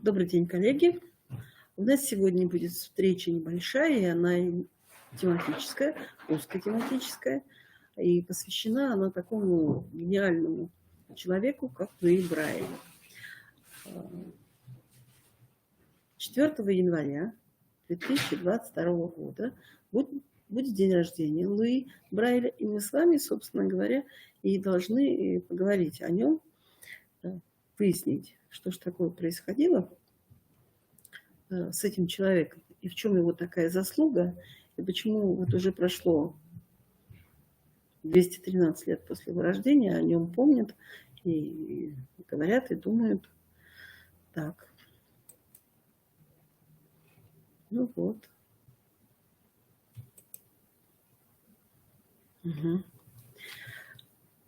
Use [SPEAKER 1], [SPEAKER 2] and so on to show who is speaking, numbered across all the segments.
[SPEAKER 1] Добрый день, коллеги. У нас сегодня будет встреча небольшая, и она тематическая, узкотематическая, и посвящена она такому гениальному человеку, как Луи Брайль. 4 января 2022 года будет день рождения Луи Брайля, и мы с вами, собственно говоря, и должны поговорить о нем, выяснить, что же такое происходило с этим человеком, и в чем его такая заслуга, и почему вот уже прошло 213 лет после его рождения, о нем помнят, и говорят, и думают так. Ну вот. Угу.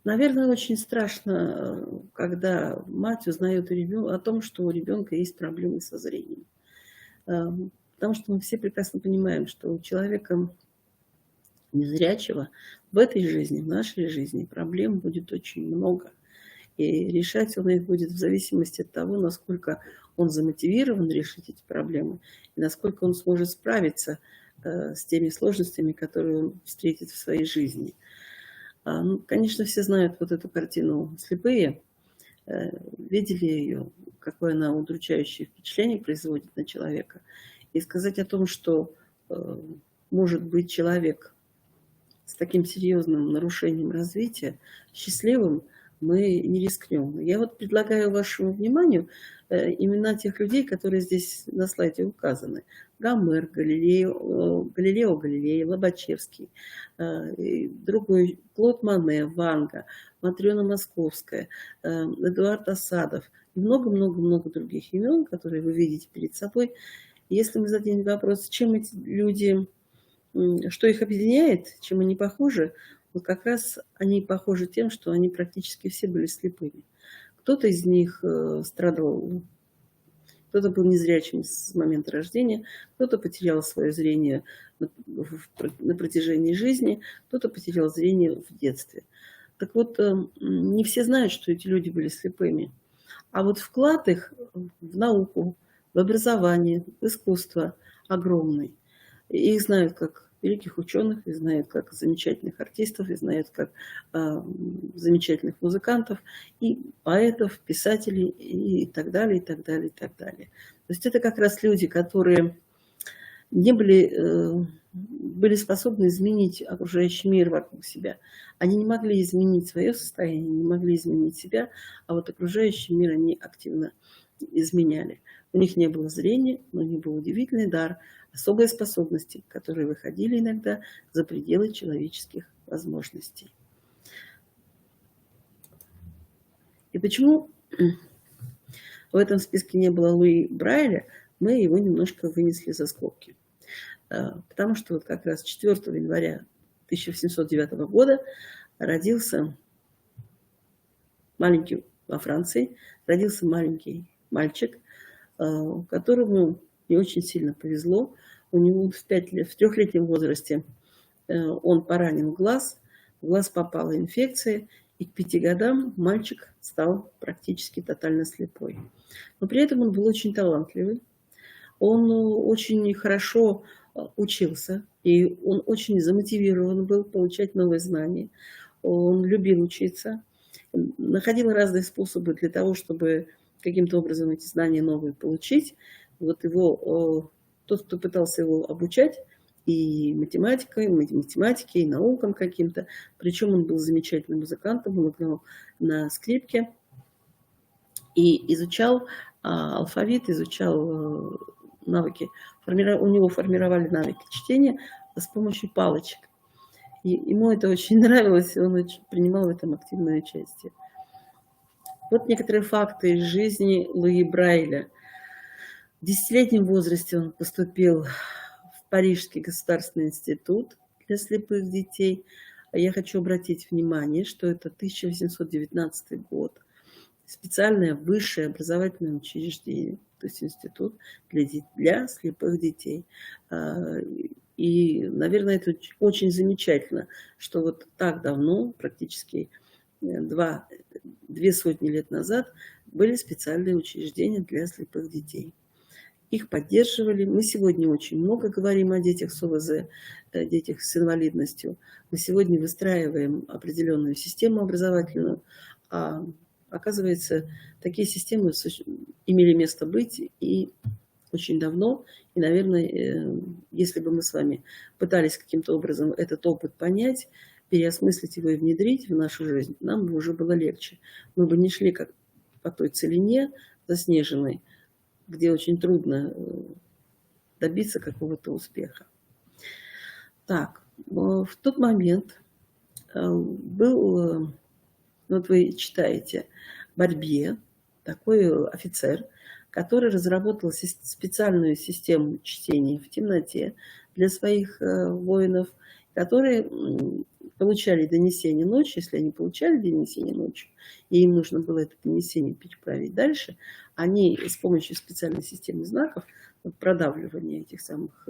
[SPEAKER 1] Наверное, очень страшно, когда мать узнает о том, что у ребенка есть проблемы со зрением. Потому что мы все прекрасно понимаем, что у человека незрячего в этой жизни, в нашей жизни проблем будет очень много. И решать он их будет в зависимости от того, насколько он замотивирован решить эти проблемы, и насколько он сможет справиться с теми сложностями, которые он встретит в своей жизни. Ну, конечно, все знают вот эту картину «Слепые», видели ее, какое она удручающее впечатление производит на человека. И сказать о том, что может быть человек с таким серьезным нарушением развития счастливым, мы не рискнем. Я вот предлагаю вашему вниманию имена тех людей, которые здесь на слайде указаны. Гомер, Галилео Галилей, Лобачевский, другой Клод Мане, Ванга, Матрена Московская, Эдуард Асадов и много-много-много других имен, которые вы видите перед собой. Если мы зададим вопрос, чем эти люди, что их объединяет, чем они похожи, вот как раз они похожи тем, что они практически все были слепыми. Кто-то из них страдал, кто-то был незрячим с момента рождения, кто-то потерял свое зрение на протяжении жизни, кто-то потерял зрение в детстве. Так вот, не все знают, что эти люди были слепыми. А вот вклад их в науку, в образование, в искусство огромный. Их знают как великих ученых, и знают как замечательных артистов, и знают как замечательных музыкантов, и поэтов, писателей, и так далее, и так далее, и так далее. То есть это как раз люди, которые не были способны изменить окружающий мир вокруг себя. Они не могли изменить свое состояние, не могли изменить себя, а вот окружающий мир они активно изменяли. У них не было зрения, но у них был удивительный дар, особые способности, которые выходили иногда за пределы человеческих возможностей. И почему в этом списке не было Луи Брайля, мы его немножко вынесли за скобки. Потому что вот как раз 4 января 1709 года родился маленький во Франции, родился маленький мальчик, которому не очень сильно повезло. У него в 3-летнем возрасте он поранил глаз, в глаз попала инфекция, и к 5 годам мальчик стал практически тотально слепой. Но при этом он был очень талантливый, он очень хорошо учился, и он очень замотивирован был получать новые знания. Он любил учиться, находил разные способы для того, чтобы каким-то образом эти знания новые получить. Вот тот, кто пытался его обучать и математикой, и наукам каким-то, причем он был замечательным музыкантом, он играл на скрипке и изучал алфавит, изучал навыки. У него формировали навыки чтения с помощью палочек. И ему это очень нравилось, и он принимал в этом активное участие. Вот некоторые факты из жизни Луи Брайля. В 10-летнем возрасте он поступил в Парижский государственный институт для слепых детей. Я хочу обратить внимание, что это 1819 год. Специальное высшее образовательное учреждение, то есть институт для слепых детей. И, наверное, это очень замечательно, что вот так давно, практически 2 сотни лет назад, были специальные учреждения для слепых детей. Их поддерживали. Мы сегодня очень много говорим о детях с ОВЗ, детях с инвалидностью. Мы сегодня выстраиваем определенную систему образовательную. А оказывается, такие системы имели место быть и очень давно. И, наверное, если бы мы с вами пытались каким-то образом этот опыт понять, переосмыслить его и внедрить в нашу жизнь, нам бы уже было легче. Мы бы не шли как по той целине заснеженной, где очень трудно добиться какого-то успеха. Так, в тот момент был, вот вы читаете, Барбье, такой офицер, который разработал специальную систему чтения в темноте для своих воинов, которые получали донесение ночью. Если они получали донесение ночью, и им нужно было это донесение переправить дальше, они с помощью специальной системы знаков, продавливания этих самых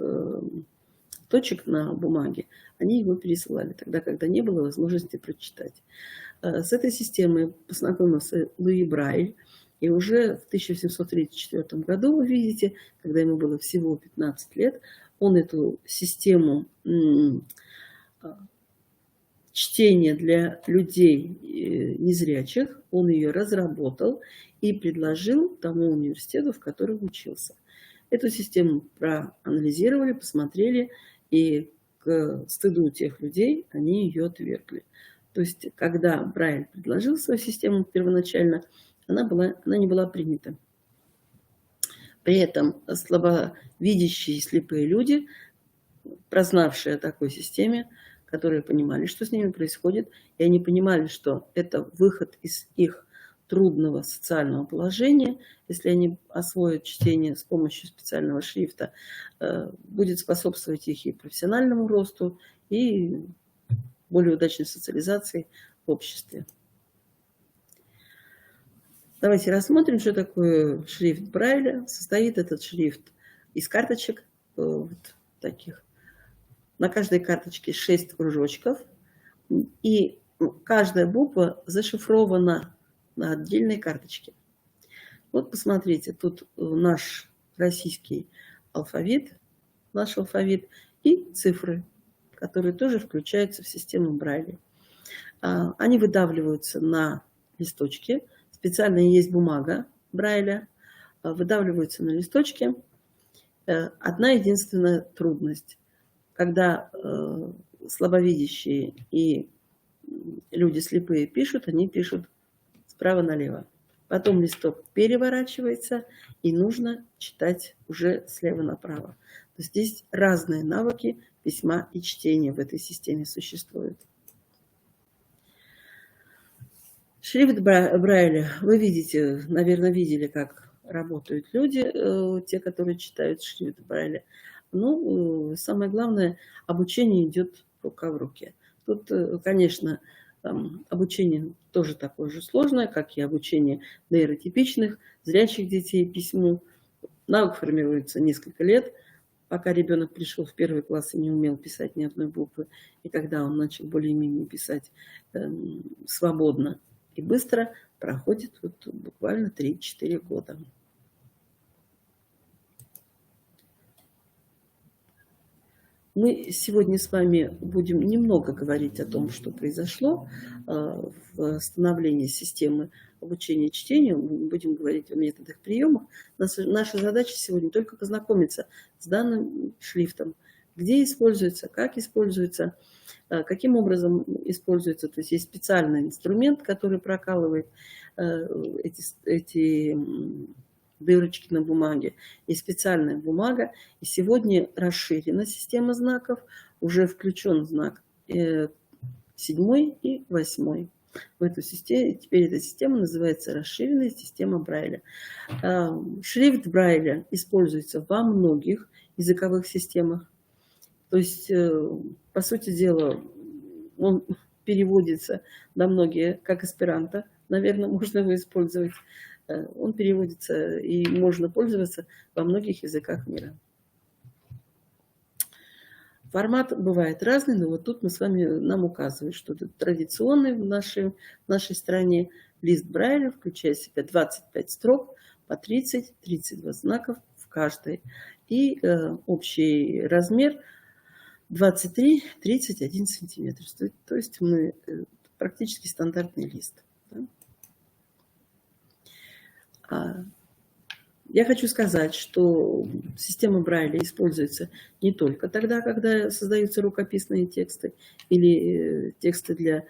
[SPEAKER 1] точек на бумаге, они его пересылали тогда, когда не было возможности прочитать. С этой системой познакомился Луи Брайль, и уже в 1734 году, вы видите, когда ему было всего 15 лет, он эту систему чтения для людей незрячих, он ее разработал и предложил тому университету, в котором учился. Эту систему проанализировали, посмотрели, и к стыду тех людей они ее отвергли. То есть, когда Брайль предложил свою систему первоначально, она не была принята. При этом слабовидящие и слепые люди, прознавшие о такой системе, которые понимали, что с ними происходит, и они понимали, что это выход из их трудного социального положения, если они освоят чтение с помощью специального шрифта, будет способствовать их и профессиональному росту, и более удачной социализации в обществе. Давайте рассмотрим, что такое шрифт Брайля. Состоит этот шрифт из карточек, вот таких. На каждой карточке 6 кружочков, и каждая буква зашифрована на отдельной карточке. Вот посмотрите, тут наш российский алфавит, наш алфавит и цифры, которые тоже включаются в систему Брайля. Они выдавливаются на листочке. Специально есть бумага Брайля, выдавливаются на листочке. Одна единственная трудность. Когда слабовидящие и люди слепые пишут, они пишут справа налево. Потом листок переворачивается, и нужно читать уже слева направо. То есть здесь разные навыки письма и чтения в этой системе существуют. Шрифт Брайля. Вы видите, наверное, видели, как работают люди, те, которые читают шрифт Брайля. Ну, самое главное, обучение идет рука в руке. Тут, конечно, обучение тоже такое же сложное, как и обучение нейротипичных, зрячих детей письму. Навык формируется несколько лет, пока ребенок пришел в 1 класс и не умел писать ни одной буквы. И когда он начал более-менее писать свободно и быстро, проходит вот буквально 3-4 года. Мы сегодня с вами будем немного говорить о том, что произошло в становлении системы обучения чтению. Мы будем говорить о методах, приемах. Наша задача сегодня только познакомиться с данным шрифтом, где используется, как используется, каким образом используется. То есть есть специальный инструмент, который прокалывает эти дырочки на бумаге, и специальная бумага. И сегодня расширена система знаков, уже включен знак 7 и 8. В эту систему, теперь эта система называется расширенная система Брайля. Шрифт Брайля используется во многих языковых системах. То есть, по сути дела, он переводится на многие, как эсперанто, наверное, можно его использовать. Он переводится и можно пользоваться во многих языках мира. Формат бывает разный, но вот тут мы с вами, нам указывают, что это традиционный в нашей стране лист Брайля, включая в себя 25 строк по 30-32 знаков в каждой. И общий размер 23-31 сантиметр. То есть мы практически стандартный лист. Да? Я хочу сказать, что система Брайля используется не только тогда, когда создаются рукописные тексты или тексты для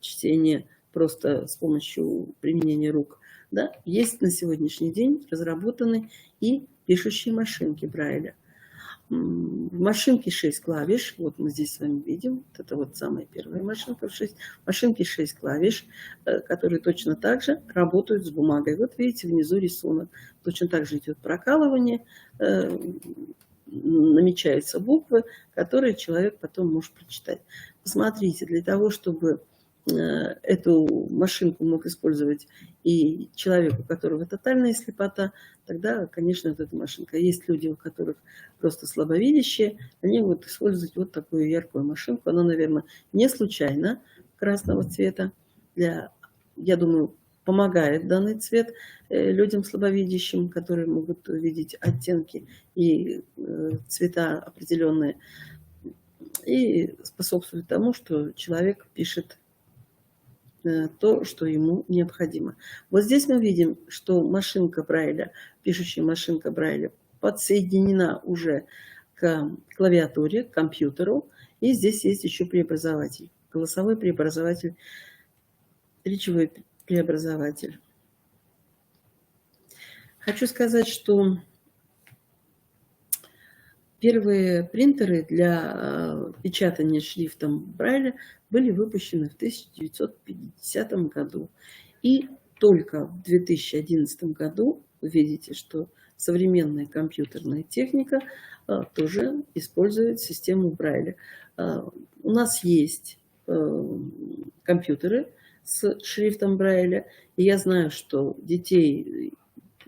[SPEAKER 1] чтения просто с помощью применения рук. Да? Есть на сегодняшний день разработаны и пишущие машинки Брайля. В машинке 6 клавиш, вот мы здесь с вами видим, это вот самая первая машинка, в машинке 6 клавиш, которые точно так же работают с бумагой. Вот видите, внизу рисунок, точно так же идет прокалывание, намечаются буквы, которые человек потом может прочитать. Посмотрите, для того, чтобы эту машинку мог использовать и человек, у которого тотальная слепота, тогда, конечно, вот эта машинка. Есть люди, у которых просто слабовидящие, они вот используют вот такую яркую машинку. Она, наверное, не случайно красного цвета. Я думаю, помогает данный цвет людям слабовидящим, которые могут видеть оттенки и цвета определенные. И способствует тому, что человек пишет то, что ему необходимо. Вот здесь мы видим, что машинка Брайля, пишущая машинка Брайля, подсоединена уже к клавиатуре, к компьютеру. И здесь есть еще преобразователь. Голосовой преобразователь, речевой преобразователь. Хочу сказать, что первые принтеры для печатания шрифтом Брайля были выпущены в 1950 году. И только в 2011 году вы видите, что современная компьютерная техника тоже использует систему Брайля. У нас есть компьютеры с шрифтом Брайля. И я знаю, что детей,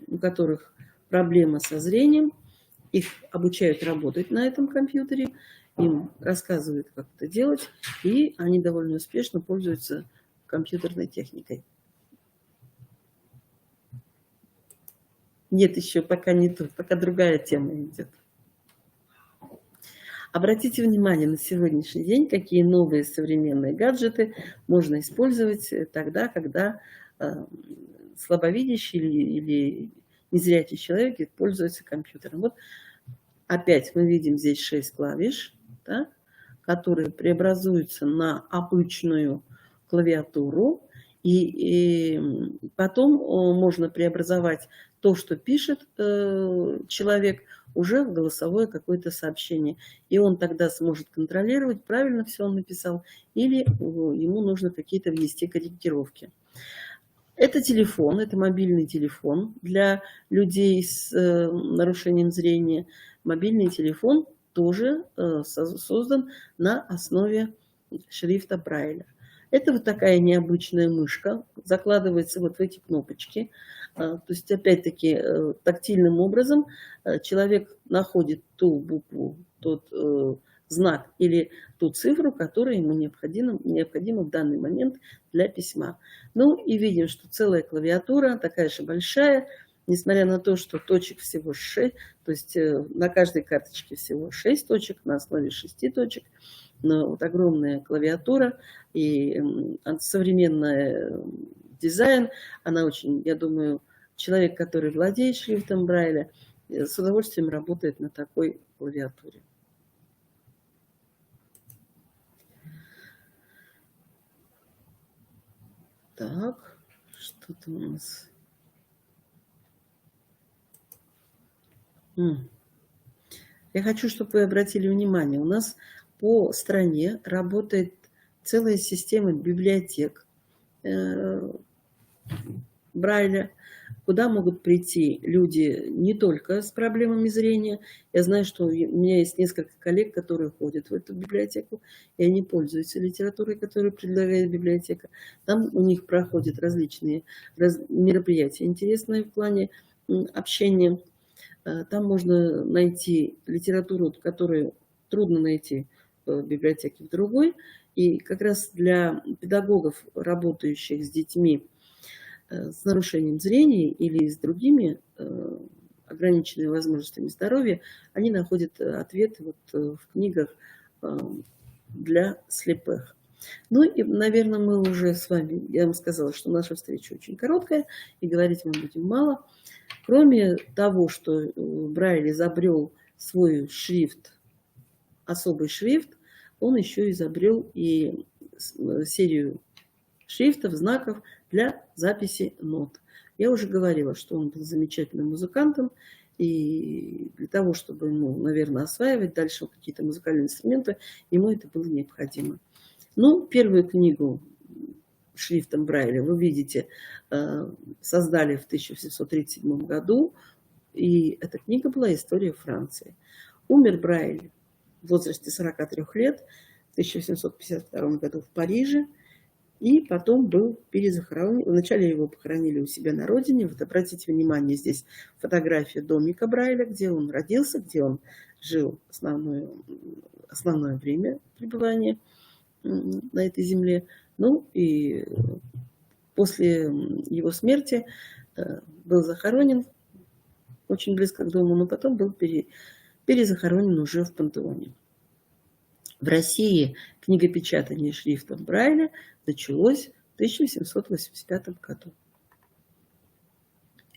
[SPEAKER 1] у которых проблема со зрением, их обучают работать на этом компьютере, им рассказывают, как это делать, и они довольно успешно пользуются компьютерной техникой. Нет, еще пока не тут, пока другая тема идет. Обратите внимание на сегодняшний день, какие новые современные гаджеты можно использовать тогда, когда слабовидящий или незрячий человек пользуется компьютером. Вот опять мы видим здесь 6 клавиш, да, которые преобразуются на обычную клавиатуру. И потом можно преобразовать то, что пишет человек, уже в голосовое какое-то сообщение. И он тогда сможет контролировать, правильно все он написал, или ему нужно какие-то внести корректировки. Это телефон, это мобильный телефон для людей с нарушением зрения. Мобильный телефон тоже создан на основе шрифта Брайля. Это вот такая необычная мышка, закладывается вот в эти кнопочки. То есть, опять-таки, тактильным образом человек находит ту букву, тот знак или ту цифру, которая ему необходима в данный момент для письма. Ну и видим, что целая клавиатура, такая же большая, несмотря на то, что точек всего 6, то есть на каждой карточке всего 6 точек, на основе 6 точек. Но вот огромная клавиатура и современный дизайн, она очень, я думаю, человек, который владеет шрифтом Брайля, с удовольствием работает на такой клавиатуре. Так, что-то у нас... Я хочу, чтобы вы обратили внимание, у нас по стране работает целая система библиотек Брайля, куда могут прийти люди не только с проблемами зрения. Я знаю, что у меня есть несколько коллег, которые ходят в эту библиотеку, и они пользуются литературой, которую предлагает библиотека. Там у них проходят различные мероприятия интересные в плане общения. Там можно найти литературу, которую трудно найти в библиотеке в другой. И как раз для педагогов, работающих с детьми с нарушением зрения или с другими ограниченными возможностями здоровья, они находят ответы вот в книгах для слепых. Ну и, наверное, мы уже с вами, я вам сказала, что наша встреча очень короткая, и говорить мы будем мало. Кроме того, что Брайль изобрел свой шрифт, особый шрифт, он еще изобрел и серию шрифтов, знаков для записи нот. Я уже говорила, что он был замечательным музыкантом, и для того, чтобы ему, наверное, осваивать дальше какие-то музыкальные инструменты, ему это было необходимо. Ну, первую книгу шрифтом Брайля, вы видите, создали в 1737 году, и эта книга была «История Франции». Умер Брайль в возрасте 43 лет в 1752 году в Париже, и потом был перезахоронен. Вначале его похоронили у себя на родине. Вот обратите внимание, здесь фотография домика Брайля, где он родился, где он жил основное время пребывания на этой земле. Ну и после его смерти был захоронен очень близко к дому, но потом был перезахоронен уже в Пантеоне. В России книгопечатание шрифтом Брайля началось в 1785 году.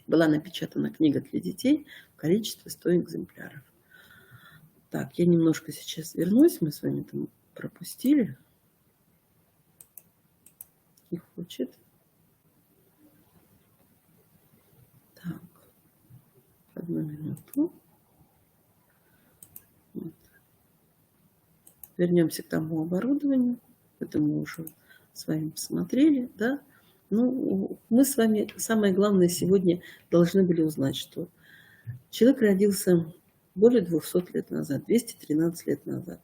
[SPEAKER 1] Была напечатана книга для детей в количестве 100 экземпляров. Так, я немножко сейчас вернусь, мы с вами там пропустили. Не хочет. Так, одну минуту. Вот. Вернемся к тому оборудованию. Это мы уже с вами посмотрели, да? Ну, мы с вами, самое главное, сегодня должны были узнать, что человек родился более 200 лет назад, 213 лет назад,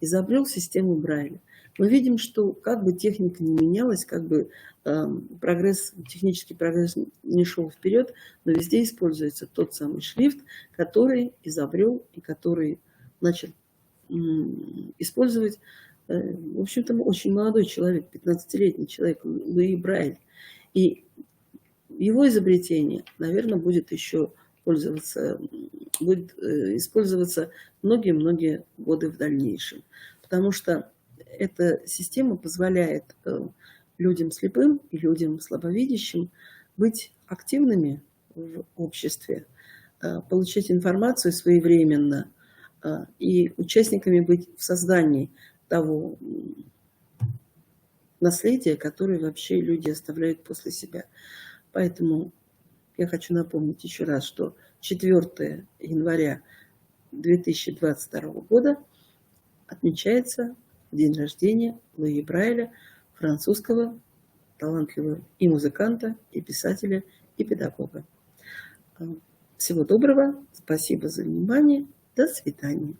[SPEAKER 1] изобрел систему Брайля. Мы видим, что как бы техника не менялась, как бы технический прогресс не шел вперед, но везде используется тот самый шрифт, который изобрел и который начал использовать, в общем-то, очень молодой человек, 15-летний человек, Луи Брайль. И его изобретение, наверное, будет использоваться многие-многие годы в дальнейшем. Потому что эта система позволяет людям слепым и людям слабовидящим быть активными в обществе, получать информацию своевременно и участниками быть в создании того наследия, которое вообще люди оставляют после себя. Поэтому я хочу напомнить еще раз, что 4 января 2022 года отмечается день рождения Луи Брайля, французского талантливого и музыканта, и писателя, и педагога. Всего доброго, спасибо за внимание, до свидания.